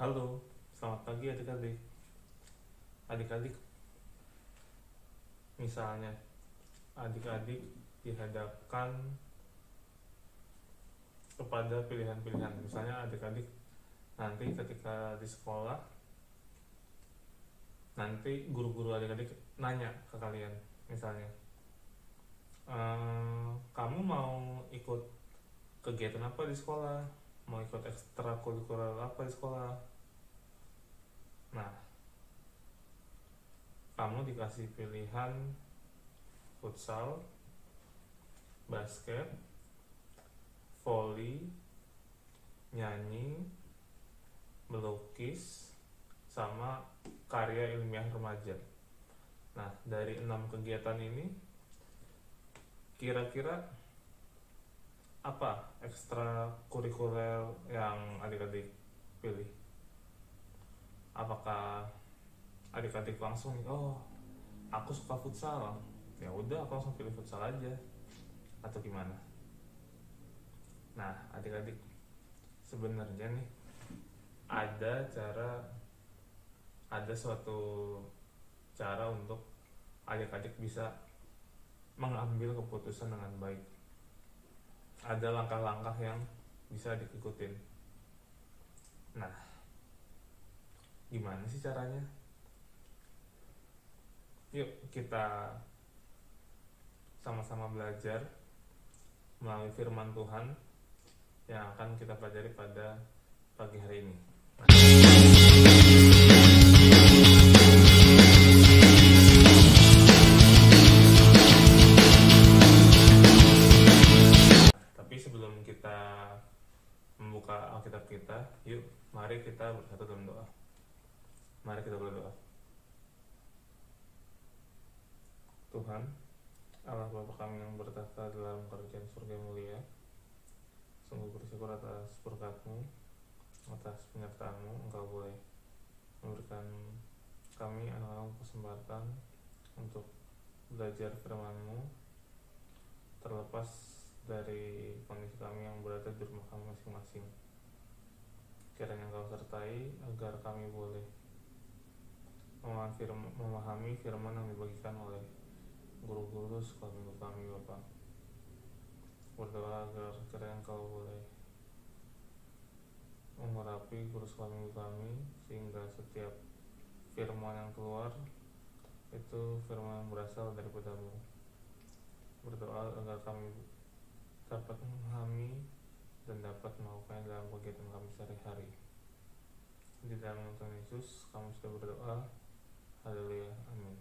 Halo, selamat pagi adik-adik. Adik-adik, misalnya adik-adik dihadapkan kepada pilihan-pilihan. Misalnya adik-adik nanti ketika di sekolah, nanti guru-guru adik-adik nanya ke kalian, misalnya, kamu mau ikut kegiatan apa di sekolah? Mau ikut ekstrakurikuler apa di sekolah? Nah, kamu dikasih pilihan futsal, basket, voli, nyanyi, melukis, sama karya ilmiah remaja. Nah, dari 6 kegiatan ini, kira-kira apa ekstrakurikuler yang adik-adik pilih? Apakah adik-adik langsung, oh, aku suka futsal, ya udah aku langsung pilih futsal aja, atau gimana? Nah, adik-adik, sebenarnya nih ada suatu cara untuk adik-adik bisa mengambil keputusan dengan baik. Ada langkah-langkah yang bisa diikutin. Nah, gimana sih caranya? Yuk kita sama-sama belajar melalui firman Tuhan yang akan kita pelajari pada pagi hari ini. Tapi sebelum kita membuka Alkitab kita, yuk mari kita bersatu dalam doa. Mari kita berdoa. Tuhan, Allah Bapa kami yang bertahta dalam kerajaan surga mulia, sungguh bersyukur atas berkat-Mu, atas penyertaan-Mu. Engkau boleh memberikan kami anak-anak kesempatan untuk belajar firman-Mu, terlepas dari kondisi kami yang berada di rumah kami masing-masing. Kiranya Engkau sertai agar kami boleh memahami firman yang dibagikan oleh guru-guru sekolah minggu kami, Bapak. Berdoa agar kiranya Engkau boleh mengurapi guru sekolah minggu kami, sehingga setiap firman yang keluar itu firman yang berasal daripada-Mu. Berdoa agar kami dapat memahami dan dapat melakukannya dalam kegiatan kami sehari-hari. Di dalam nama Tuhan Yesus kami sudah berdoa. Haleluya, amin.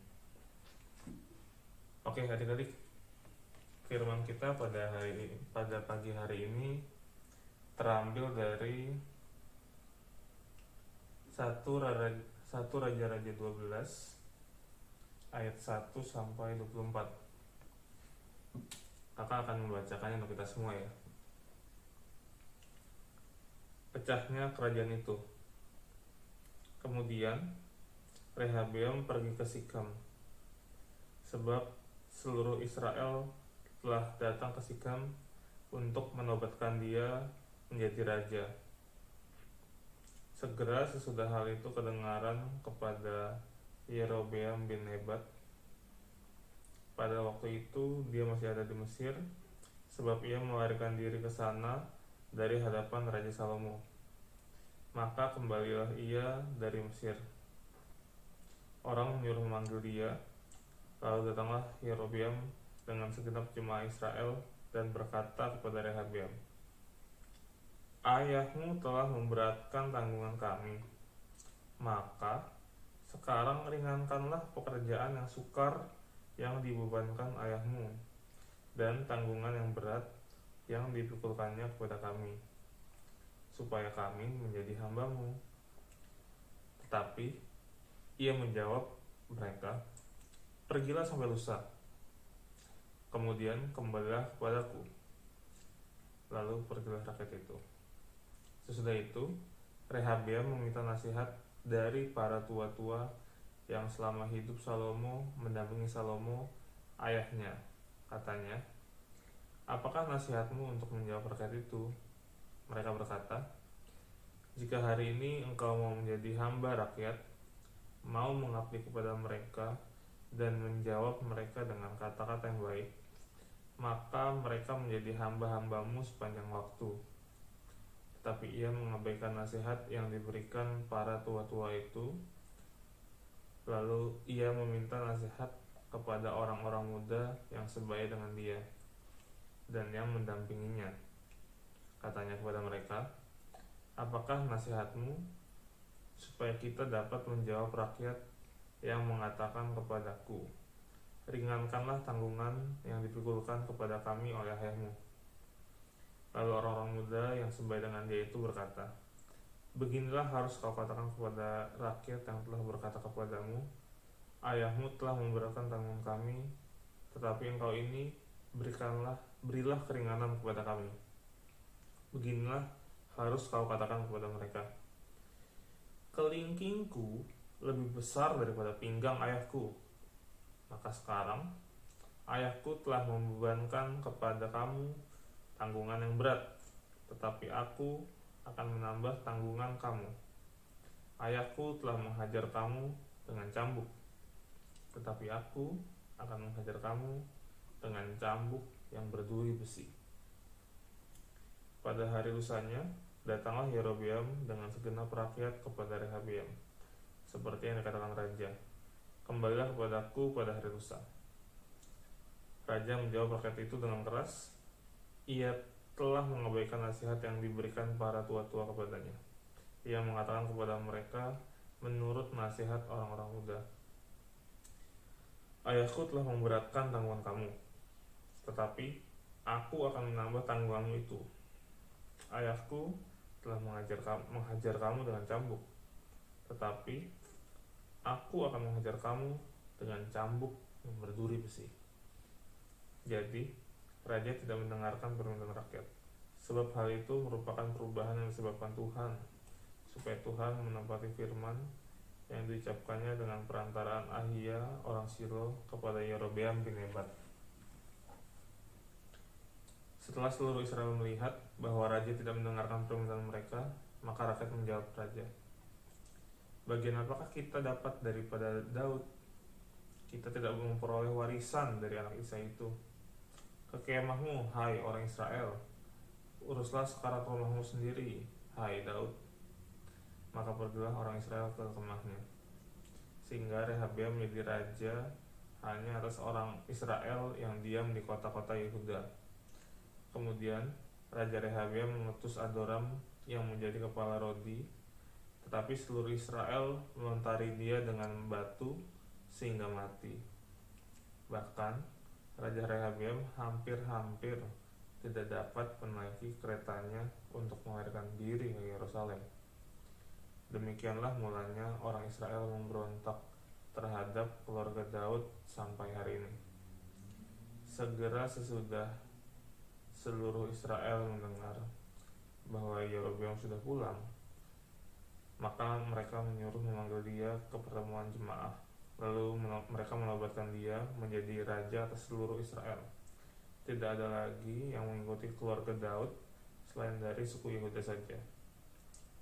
Oke adik-adik, firman kita pada pagi hari ini terambil dari 1 Raja-Raja 12 ayat 1 sampai 24. Kakak akan membacakannya untuk kita semua ya. Pecahnya kerajaan itu. Kemudian Rehabeam pergi ke Sikhem, sebab seluruh Israel telah datang ke Sikhem untuk menobatkan dia menjadi raja. Segera sesudah hal itu kedengaran kepada Yerobeam bin Nebat. Pada waktu itu dia masih ada di Mesir, sebab ia melarikan diri ke sana dari hadapan Raja Salomo. Maka kembalilah ia dari Mesir. Orang menyuruh memanggil dia. Lalu datanglah Yerobeam dengan segenap jemaah Israel dan berkata kepada Rehabeam, ayahmu telah memberatkan tanggungan kami, maka sekarang ringankanlah pekerjaan yang sukar yang dibebankan ayahmu, dan tanggungan yang berat yang dipikulkannya kepada kami, supaya kami menjadi hamba-Mu. Tetapi ia menjawab mereka, pergilah sampai lusa, kemudian kembalilah kepadaku. Lalu pergilah rakyat itu. Sesudah itu Rehabeam meminta nasihat dari para tua-tua yang selama hidup Salomo mendampingi Salomo ayahnya. Katanya, apakah nasihatmu untuk menjawab rakyat itu? Mereka berkata, jika jika hari ini engkau mau menjadi hamba rakyat, mau mengabdi kepada mereka dan menjawab mereka dengan kata-kata yang baik, maka mereka menjadi hamba-hambamu sepanjang waktu. Tetapi ia mengabaikan nasihat yang diberikan para tua-tua itu, lalu ia meminta nasihat kepada orang-orang muda yang sebaya dengan dia dan yang mendampinginya. Katanya kepada mereka, apakah nasihatmu supaya kita dapat menjawab rakyat yang mengatakan kepadaku, ringankanlah tanggungan yang dipikulkan kepada kami oleh ayahmu. Lalu orang-orang muda yang sebaya dengan dia itu berkata, beginilah harus kau katakan kepada rakyat yang telah berkata kepadamu, ayahmu telah memberatkan tanggungan kami, tetapi engkau ini berilah keringanan kepada kami. Beginilah harus kau katakan kepada mereka, kelingkingku lebih besar daripada pinggang ayahku. Maka sekarang ayahku telah membebankan kepada kamu tanggungan yang berat, tetapi aku akan menambah tanggungan kamu. Ayahku telah menghajar kamu dengan cambuk, tetapi aku akan menghajar kamu dengan cambuk yang berduri besi. Pada hari lusanya, datanglah Yerobeam dengan segenap rakyat kepada Rehabeam, seperti yang dikatakan raja, kembalilah kepadaku pada hari lusa. Raja menjawab rakyat itu dengan keras, ia telah mengabaikan nasihat yang diberikan para tua-tua kepadanya. Ia mengatakan kepada mereka menurut nasihat orang-orang muda, ayahku telah memberatkan tanggungan kamu, tetapi aku akan menambah tanggunganmu itu. Ayahku telah menghajar kamu dengan cambuk, tetapi aku akan menghajar kamu dengan cambuk yang berduri besi. Jadi, raja tidak mendengarkan permintaan rakyat, sebab hal itu merupakan perubahan yang disebabkan Tuhan, supaya Tuhan menepati firman yang diucapkannya dengan perantaraan Ahia orang Shilo kepada Yerobeam bin Nebat. Setelah seluruh Israel melihat bahwa raja tidak mendengarkan permintaan mereka, maka rakyat menjawab raja, bagian apakah kita dapat daripada Daud? Kita tidak memperoleh warisan dari anak Isai itu. Ke kemahmu, hai orang Israel, uruslah sekarat rumahmu sendiri, hai Daud. Maka pergilah orang Israel ke kemahnya, sehingga Rehabeam menjadi raja hanya atas orang Israel yang diam di kota-kota Yehuda. Kemudian Raja Rehabeam mengutus Adoram yang menjadi kepala Rodi, tetapi seluruh Israel melontari dia dengan batu sehingga mati. Bahkan Raja Rehabeam hampir-hampir tidak dapat menaiki keretanya untuk melarikan diri ke Yerusalem. Demikianlah mulanya orang Israel memberontak terhadap keluarga Daud sampai hari ini. Segera sesudah seluruh Israel mendengar bahwa Yerobeam sudah pulang, maka mereka menyuruh memanggil dia ke pertemuan jemaah. Lalu mereka menobatkan dia menjadi raja atas seluruh Israel. Tidak ada lagi yang mengikuti keluarga Daud selain dari suku Yehuda saja.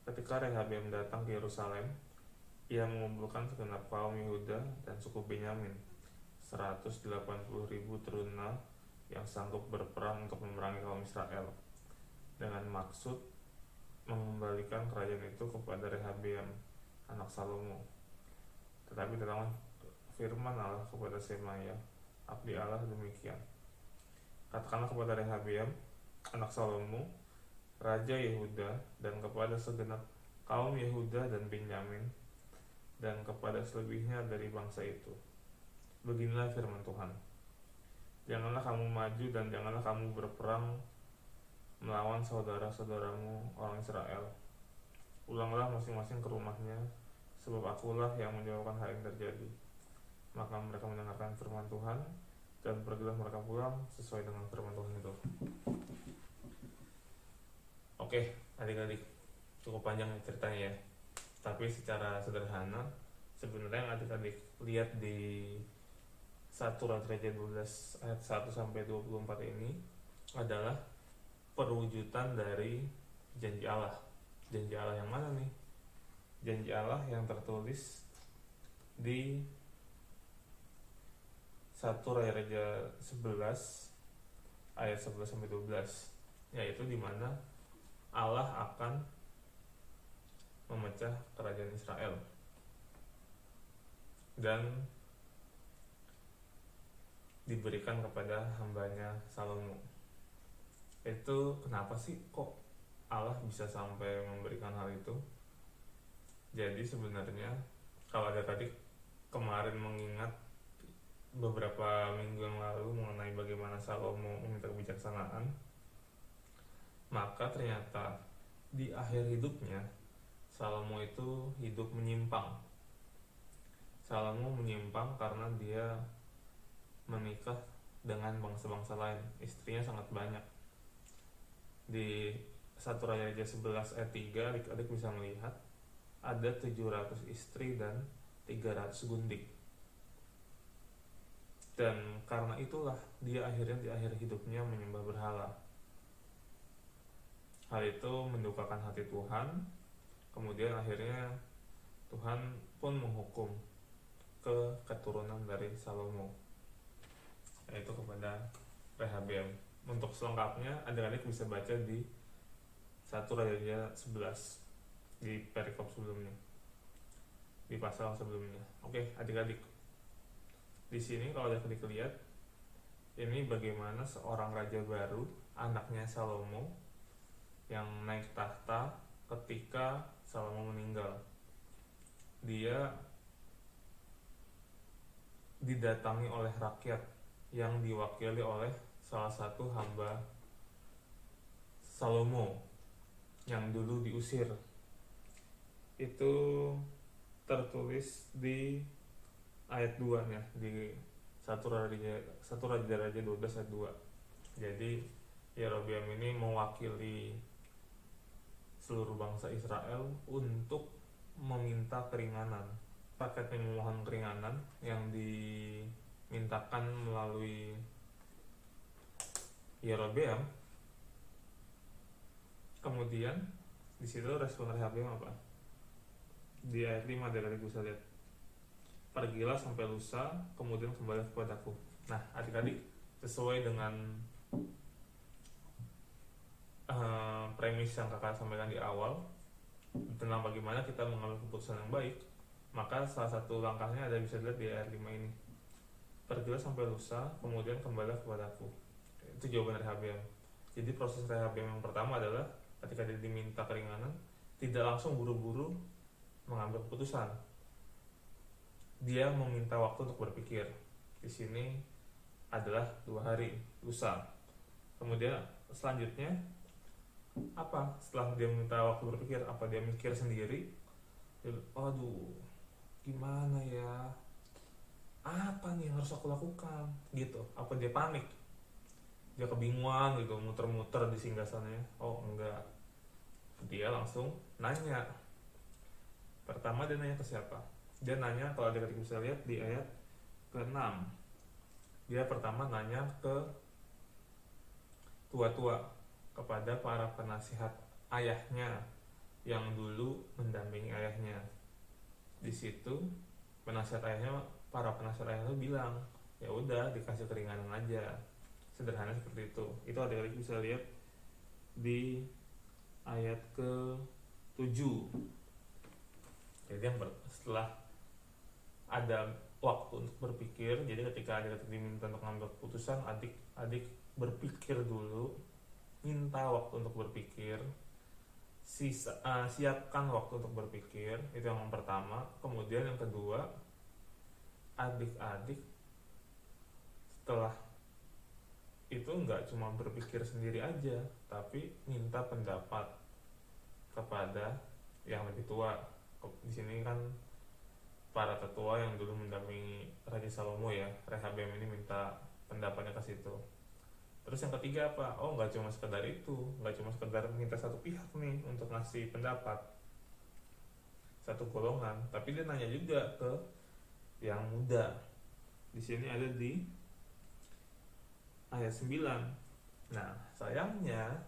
Ketika Rehabeam datang ke Yerusalem, ia mengumpulkan segenap kaum Yehuda dan suku Benyamin, 180.000 teruna yang sanggup berperang untuk memerangi kaum Israel, dengan maksud mengembalikan kerajaan itu kepada Rehabeam, anak Salomo. Tetapi datanglah firman Allah kepada Semaya, abdi Allah demikian, katakanlah kepada Rehabeam, anak Salomo, raja Yehuda, dan kepada segenap kaum Yehuda dan Benyamin, dan kepada selebihnya dari bangsa itu, beginilah firman Tuhan, janganlah kamu maju dan janganlah kamu berperang melawan saudara-saudaramu orang Israel. Ulanglah masing-masing ke rumahnya, sebab akulah yang menyebabkan hal ini terjadi. Maka mereka mendengarkan firman Tuhan, dan pergilah mereka pulang sesuai dengan firman Tuhan itu. Oke, adik-adik, cukup panjang ceritanya ya. Tapi secara sederhana, sebenarnya yang adik-adik lihat di 1 Raja 12 ayat 1 sampai 24 ini adalah perwujudan dari janji Allah. Janji Allah yang mana nih? Janji Allah yang tertulis di 1 Raja 11 ayat 11-12, yaitu di mana Allah akan memecah kerajaan Israel dan diberikan kepada hambanya Salomo. Itu kenapa sih kok Allah bisa sampai memberikan hal itu? Jadi sebenarnya kalau ada tadi kemarin mengingat beberapa minggu yang lalu mengenai bagaimana Salomo meminta kebijaksanaan, maka ternyata di akhir hidupnya Salomo itu hidup menyimpang. Salomo menyimpang karena dia menikah dengan bangsa-bangsa lain. Istrinya sangat banyak. Di 1 Raja 11 ayat 3 adik-adik bisa melihat ada 700 istri dan 300 gundik. Dan karena itulah dia akhirnya di akhir hidupnya menyembah berhala. Hal itu mendukakan hati Tuhan. Kemudian akhirnya Tuhan pun menghukum ke keturunan dari Salomo, yaitu kepada Rehabeam. Untuk selengkapnya adik-adik bisa baca di 1 Raja 11 di perikop sebelumnya, di pasal sebelumnya. Oke, adik-adik. Di sini kalau adik-adik lihat, ini bagaimana seorang raja baru, anaknya Salomo, yang naik tahta ketika Salomo meninggal. Dia didatangi oleh rakyat yang diwakili oleh salah satu hamba Salomo yang dulu diusir. Itu tertulis di ayat 2 nya, di 1 Raja 12 ayat 2. Jadi Yerobeam ini mewakili seluruh bangsa Israel untuk meminta keringanan. Rakyatnya memohon keringanan yang dimintakan melalui Yerobeam. Kemudian di situ respon Rehabeam apa? Di ayat 5 dari bisa lihat, pergilah sampai lusa, kemudian kembali kepadaku. Nah, adik-adik, sesuai dengan premis yang kakak sampaikan di awal tentang bagaimana kita mengambil keputusan yang baik, maka salah satu langkahnya ada bisa dilihat di ayat 5 ini. Pergilah sampai lusa, kemudian kembali kepadaku. Itu jawaban Rehabeam. Jadi proses Rehabeam yang pertama adalah ketika dia diminta keringanan, tidak langsung buru-buru mengambil keputusan. Dia meminta waktu untuk berpikir. Di sini adalah 2 hari, lusa. Kemudian selanjutnya apa? Setelah dia minta waktu berpikir, apa dia mikir sendiri? Aduh, gimana ya? Apa nih yang harus aku lakukan? Gitu. Apa dia panik? Dia kebingungan gitu, muter-muter di singgasananya? Oh, enggak. Dia langsung nanya. Pertama dia nanya ke siapa? Dia nanya, kalau dia bisa lihat di ayat ke-6. Dia pertama nanya ke tua-tua, kepada para penasihat ayahnya yang dulu mendampingi ayahnya. Di situ penasihat ayahnya, para penasihat ayahnya bilang, ya udah dikasih keringanan aja. Sederhana seperti itu. Itu adik-adik bisa lihat di ayat ke-7. Jadi setelah ada waktu untuk berpikir, jadi ketika adik-adik diminta untuk mengambil keputusan, adik-adik berpikir dulu, minta waktu untuk berpikir, siapkan waktu untuk berpikir. Itu yang pertama. Kemudian yang kedua, adik-adik setelah itu nggak cuma berpikir sendiri aja, tapi minta pendapat kepada yang lebih tua. Di sini kan para tetua yang dulu mendampingi Raja Salomo ya, Rehabeam ini minta pendapatnya ke situ. Terus yang ketiga apa? Oh, nggak cuma sekedar itu, nggak cuma sekedar minta satu pihak nih untuk ngasih pendapat, satu golongan, tapi dia nanya juga ke yang muda. Di sini ada di ayat 9. Nah, sayangnya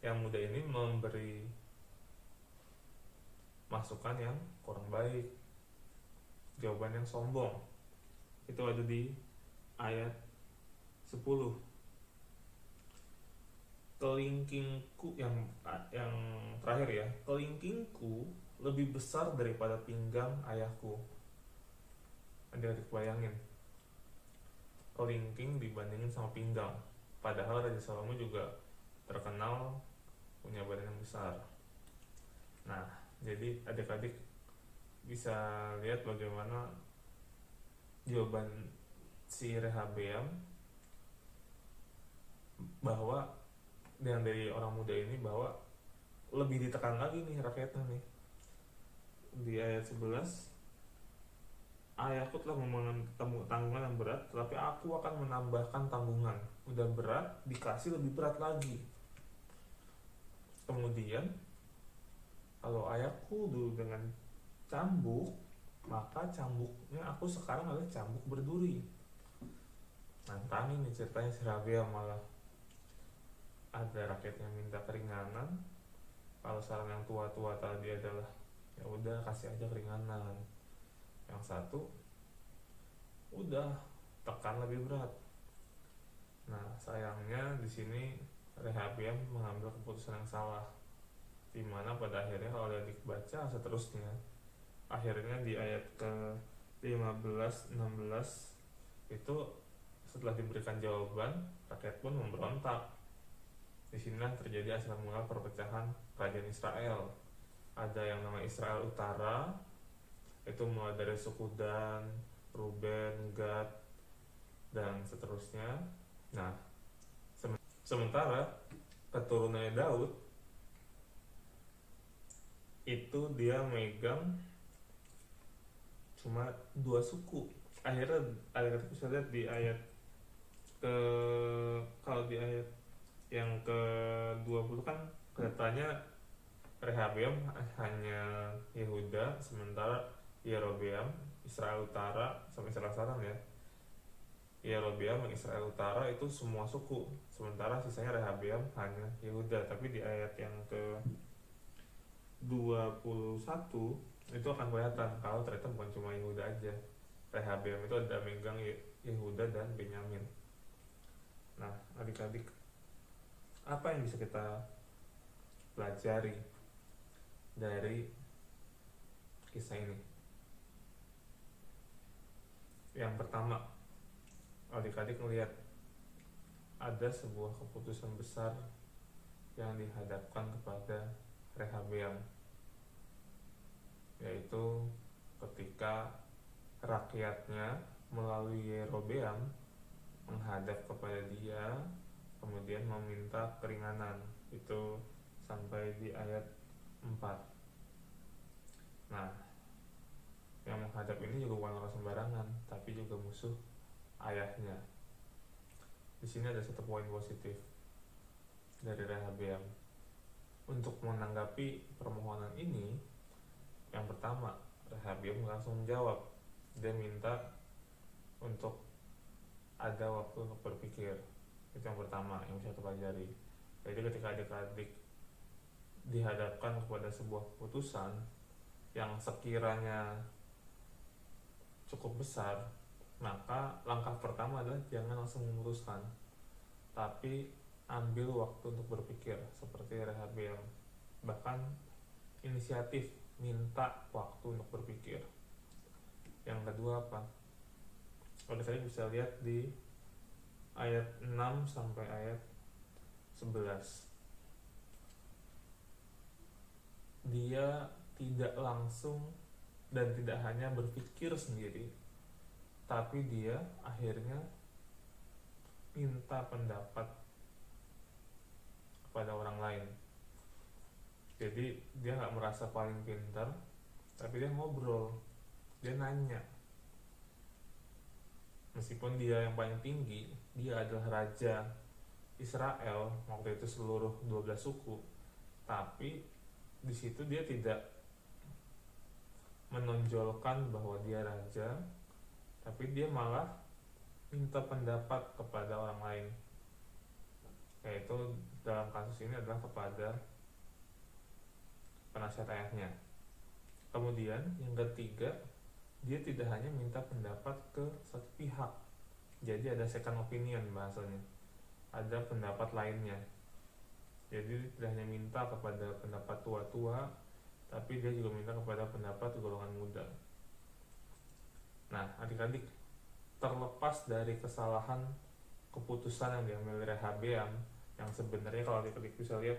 yang muda ini memberi masukan yang kurang baik, jawaban yang sombong. Itu ada di ayat 10. Kelingkingku yang terakhir ya, kelingkingku lebih besar daripada pinggang ayahku. Adik-adik bayangin, kelingking dibandingin sama pinggang, padahal Raja Salomo juga terkenal punya badan yang besar. Nah, jadi adik-adik bisa lihat bagaimana jawaban si Rehabeam, bahwa yang dari orang muda ini, bahwa lebih ditekan lagi nih rakyatnya nih. Di ayat 11, ayahku telah memenuhi tanggungan yang berat, tetapi aku akan menambahkan tanggungan. Udah berat, dikasih lebih berat lagi. Kemudian kalau ayahku dulu dengan cambuk, maka cambuknya aku sekarang adalah cambuk berduri. Nantangin nih ceritanya si Rehabeam, malah ada rakyat yang minta keringanan. Kalau saran yang tua-tua tadi adalah ya udah kasih aja keringanan, yang satu udah tekan lebih berat. Nah, sayangnya di sini Rehabeam mengambil keputusan yang salah, dimana pada akhirnya kalau adik baca seterusnya, akhirnya di ayat ke 15-16 itu setelah diberikan jawaban, rakyat pun memberontak. Di sinilah terjadi asal mula perpecahan kerajaan Israel. Ada yang nama Israel Utara, itu mulai dari suku Dan, Ruben, Gad, dan seterusnya. Nah, sementara keturunannya Daud itu dia megang cuma 2 suku. Akhirnya ada kata bisa lihat di ayat kalau di ayat yang ke-20 kan katanya Rehabeam hanya Yehuda, sementara Yerobeam Israel Utara sama Israel Selatan ya. Yerobeam dan Israel Utara itu semua suku, sementara sisanya Rehabeam hanya Yehuda. Tapi di ayat yang ke-21 itu akan kelihatan kalau ternyata bukan cuma Yehuda aja. Rehabeam itu ada megang Yehuda dan Benyamin. Nah, adik-adik, apa yang bisa kita pelajari dari kisah ini? Yang pertama, adik-adik melihat ada sebuah keputusan besar yang dihadapkan kepada Rehabeam, yaitu ketika rakyatnya melalui Yerobeam menghadap kepada dia, kemudian meminta keringanan. Itu sampai di ayat 4. Nah, yang menghadap ini juga bukan orang sembarangan, tapi juga musuh ayahnya. Di sini ada satu poin positif dari Rehabeam. Untuk menanggapi permohonan ini, yang pertama, Rehabeam langsung menjawab. Dia minta untuk ada waktu untuk berpikir. Itu yang pertama yang bisa kita pelajari. Jadi ketika adik-adik dihadapkan kepada sebuah keputusan yang sekiranya cukup besar, maka langkah pertama adalah jangan langsung memutuskan, tapi ambil waktu untuk berpikir seperti Rehabeam. Bahkan inisiatif minta waktu untuk berpikir. Yang kedua apa? Kalau saya bisa lihat di ayat 6 sampai ayat 11. Dia tidak langsung dan tidak hanya berpikir sendiri, tapi dia akhirnya minta pendapat kepada orang lain. Jadi dia gak merasa paling pintar, tapi dia ngobrol, dia nanya. Meskipun dia yang paling tinggi, dia adalah raja Israel waktu itu seluruh 12 suku, tapi di situ dia tidak menonjolkan bahwa dia raja, tapi dia malah minta pendapat kepada orang lain, yaitu dalam kasus ini adalah kepada penasihat ayahnya. Kemudian yang ketiga, dia tidak hanya minta pendapat ke satu pihak, jadi ada second opinion bahasanya, ada pendapat lainnya. Jadi tidak hanya minta kepada pendapat tua-tua, tapi dia juga minta kepada pendapat golongan muda. Nah, adik-adik, terlepas dari kesalahan keputusan yang diambil Rehabeam, yang sebenarnya kalau adik-adik bisa lihat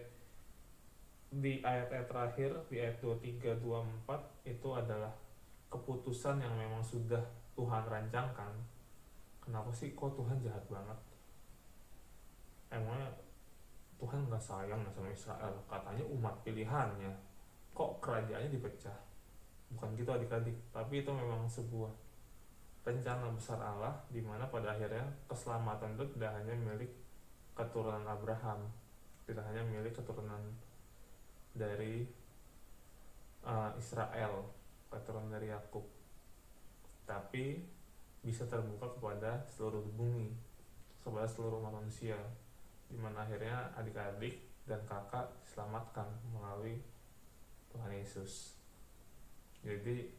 di ayat-ayat terakhir, di ayat 23, 24, itu adalah keputusan yang memang sudah Tuhan rancangkan. Kenapa sih kok Tuhan jahat banget? Emangnya Tuhan gak sayang sama Israel? Katanya umat pilihannya, kok kerajaannya dipecah? Bukan gitu adik-adik, tapi itu memang sebuah rencana besar Allah, di mana pada akhirnya keselamatan itu tidak hanya milik keturunan Abraham, tidak hanya milik keturunan dari Israel, keturunan dari Yakub, tapi bisa terbuka kepada seluruh bumi, kepada seluruh manusia, di mana akhirnya adik-adik dan kakak diselamatkan melalui Tuhan Yesus. Jadi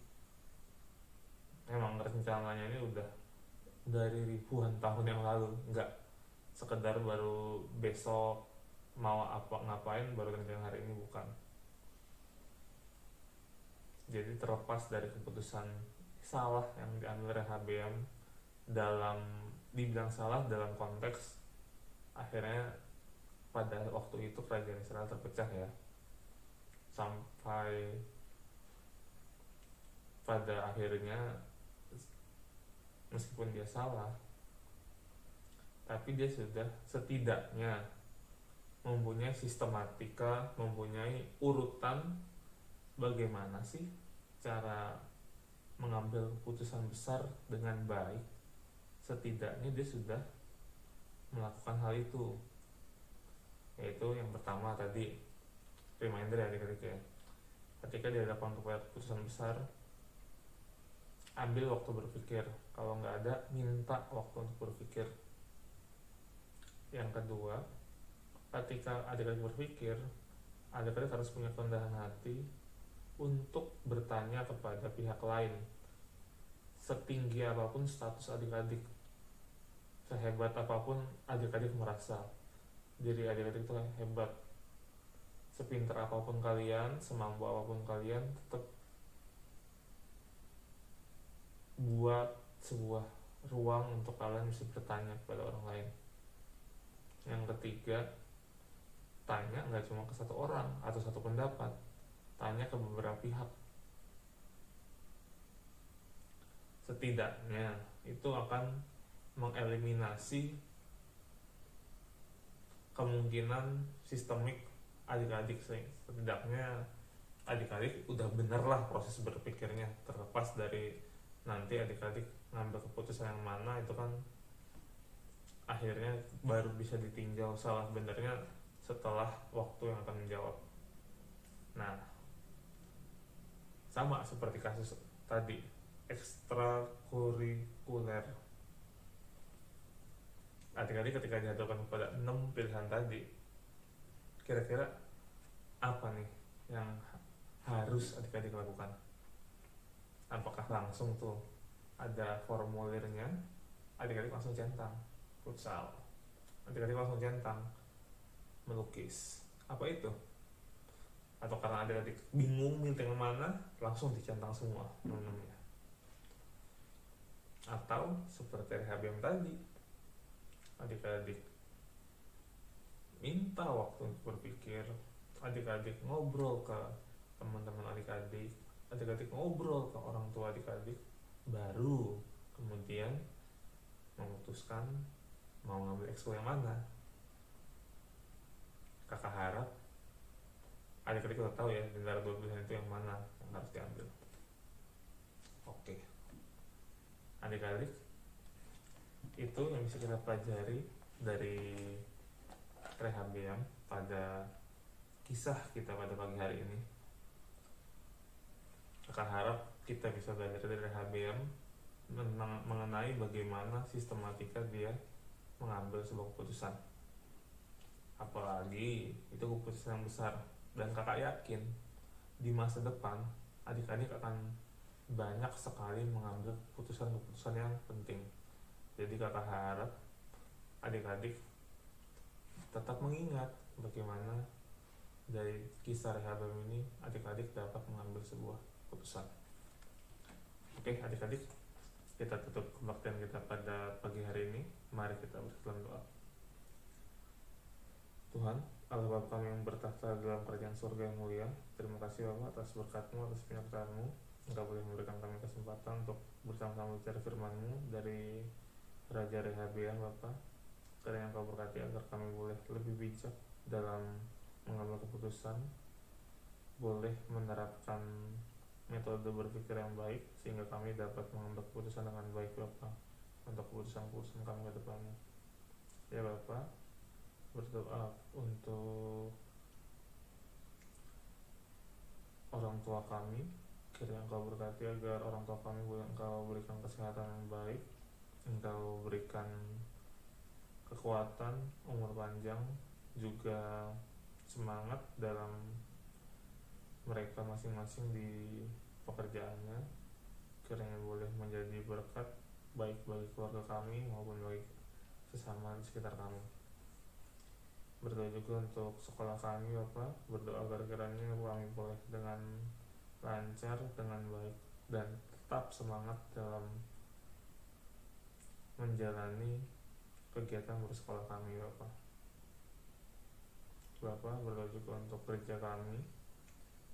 memang rencananya ini udah dari ribuan tahun yang lalu, nggak sekedar baru besok mau apa ngapain baru rencana hari ini, bukan. Jadi terlepas dari keputusan salah yang diambil Rehabeam, dibilang salah dalam konteks akhirnya pada waktu itu kerajaan Israel terpecah ya, sampai pada akhirnya meskipun dia salah, tapi dia sudah setidaknya mempunyai sistematika, mempunyai urutan bagaimana sih cara mengambil keputusan besar dengan baik. Setidaknya dia sudah melakukan hal itu, yaitu yang pertama tadi, reminder ya adik-adik ya, ketika dihadapkan kepada keputusan besar, ambil waktu berpikir. Kalau nggak ada, minta waktu untuk berpikir. Yang kedua, ketika adik-adik berpikir, adik-adik harus punya kerendahan hati untuk bertanya kepada pihak lain, setinggi apapun status adik-adik, sehebat apapun adik-adik merasa diri adik-adik itu hebat, sepintar apapun kalian, semampu apapun kalian, tetap buat sebuah ruang untuk kalian bisa bertanya kepada orang lain. Yang ketiga, tanya nggak cuma ke satu orang atau satu pendapat, tanya ke beberapa pihak. Setidaknya itu akan mengeliminasi kemungkinan sistemik adik-adik. Setidaknya adik-adik udah bener lah proses berpikirnya, terlepas dari nanti adik-adik ngambil keputusan yang mana, itu kan akhirnya baru bisa ditinjau salah benernya setelah waktu yang akan menjawab. Nah, sama seperti kasus tadi, ekstrakurikuler. Adik-adik ketika dihadapkan kepada 6 pilihan tadi, kira-kira apa nih yang harus adik-adik lakukan? Apakah langsung tuh ada formulirnya, adik-adik langsung centang futsal, adik-adik langsung centang melukis, apa itu? Atau karena adik-adik bingung milih yang mana, langsung dicentang semua nomornya? Atau seperti Rehabeam tadi, adik-adik minta waktu untuk berpikir, adik-adik ngobrol ke teman-teman adik-adik ngobrol ke orang tua adik-adik, baru kemudian memutuskan mau ngambil ekskul yang mana. Kakak harap adik-adik udah tahu ya di antara 2 pilihan itu yang mana yang harus diambil. Oke, adik-adik, itu yang bisa kita pelajari dari Rehabeam pada kisah kita pada pagi hari ini. Kakak harap kita bisa belajar dari Rehabeam mengenai bagaimana sistematika dia mengambil sebuah keputusan, apalagi itu keputusan yang besar. Dan kakak yakin di masa depan adik-adik akan banyak sekali mengambil keputusan-keputusan yang penting. Jadi kakak harap adik-adik tetap mengingat bagaimana dari kisah Rehabeam ini adik-adik dapat mengambil sebuah keputusan. Oke adik-adik, kita tutup kebaktian kita pada pagi hari ini. Mari kita bersama doa. Tuhan, Allah Bapa kami yang bertahta dalam kerajaan surga yang mulia, terima kasih Bapa atas berkat-Mu, atas penyertaan-Mu. Engkau boleh memberikan kami kesempatan untuk bersama-sama bicara firman-Mu dari Raja Rehabeam Bapa. Kiranya Engkau berkati agar kami boleh lebih bijak dalam mengambil keputusan, boleh menerapkan metode berpikir yang baik sehingga kami dapat mengambil keputusan dengan baik Bapa untuk keputusan-keputusan kami ke depannya. Ya Bapa, berdoa untuk orang tua kami, kiranya Engkau berkati agar orang tua kami boleh Engkau berikan kesehatan yang baik, Engkau berikan kekuatan, umur panjang, juga semangat dalam mereka masing-masing di pekerjaannya. Kiranya boleh menjadi berkat baik bagi keluarga kami maupun bagi sesama di sekitar kami. Berdoa juga untuk sekolah kami Bapak, berdoa agar kiranya kami boleh dengan lancar, dengan baik, dan tetap semangat dalam menjalani kegiatan bersekolah kami Bapak. Bapak berdoa juga untuk gereja kami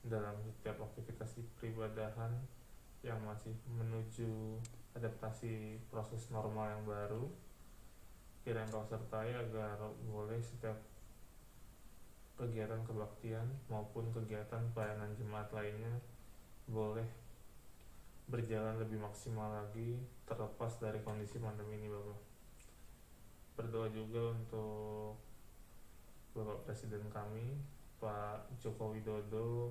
dalam setiap aktivitas peribadahan yang masih menuju adaptasi proses normal yang baru. Kiranya Engkau sertai agar boleh setiap kegiatan kebaktian maupun kegiatan pelayanan jemaat lainnya boleh berjalan lebih maksimal lagi terlepas dari kondisi pandemi ini Bapak. Berdoa juga untuk Bapak Presiden kami, Pak Joko Widodo,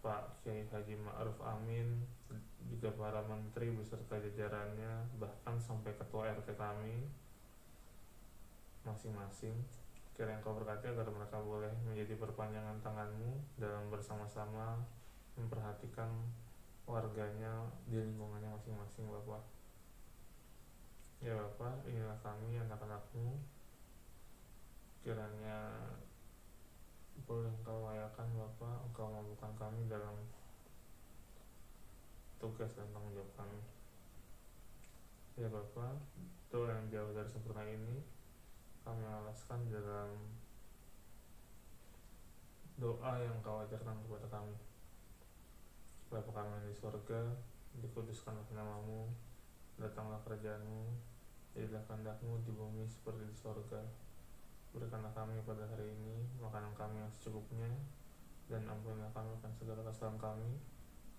Pak Kiai Haji Ma'ruf Amin, juga para menteri beserta jajarannya, bahkan sampai ketua RT kami masing-masing. Kiranya Engkau berkati agar mereka boleh menjadi perpanjangan tangan-Mu dalam bersama-sama memperhatikan warganya di lingkungannya masing-masing Bapak. Ya Bapak, inilah kami anak-anak-Mu, kiranya boleh Engkau layakan Bapak, Engkau mampukan kami dalam tugas dan tanggung jawab kami. Ya Bapak, doa yang jauh dari sempurna ini kami alaskan dalam doa yang Kau ajarkan kepada kami. Bapa kami yang di surga, dikuduskanlah nama-Mu, datanglah kerajaan-Mu, jadilah kehendak-Mu di bumi seperti di surga. Berikanlah kami pada hari ini makanan kami yang secukupnya, dan ampunilah kami akan segala kesalahan kami,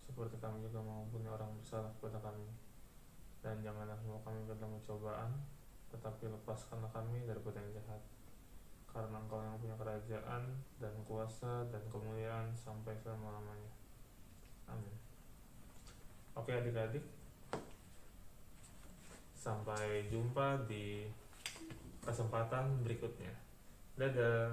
seperti kami juga mengampuni orang bersalah kepada kami. Dan janganlah membawa kami ke dalam cobaan, tetapi lepaskanlah kami daripada yang jahat. Karena Engkau yang punya kerajaan dan kuasa dan kemuliaan sampai selama-lamanya. Amin. Oke adik-adik, sampai jumpa di kesempatan berikutnya. Dadah.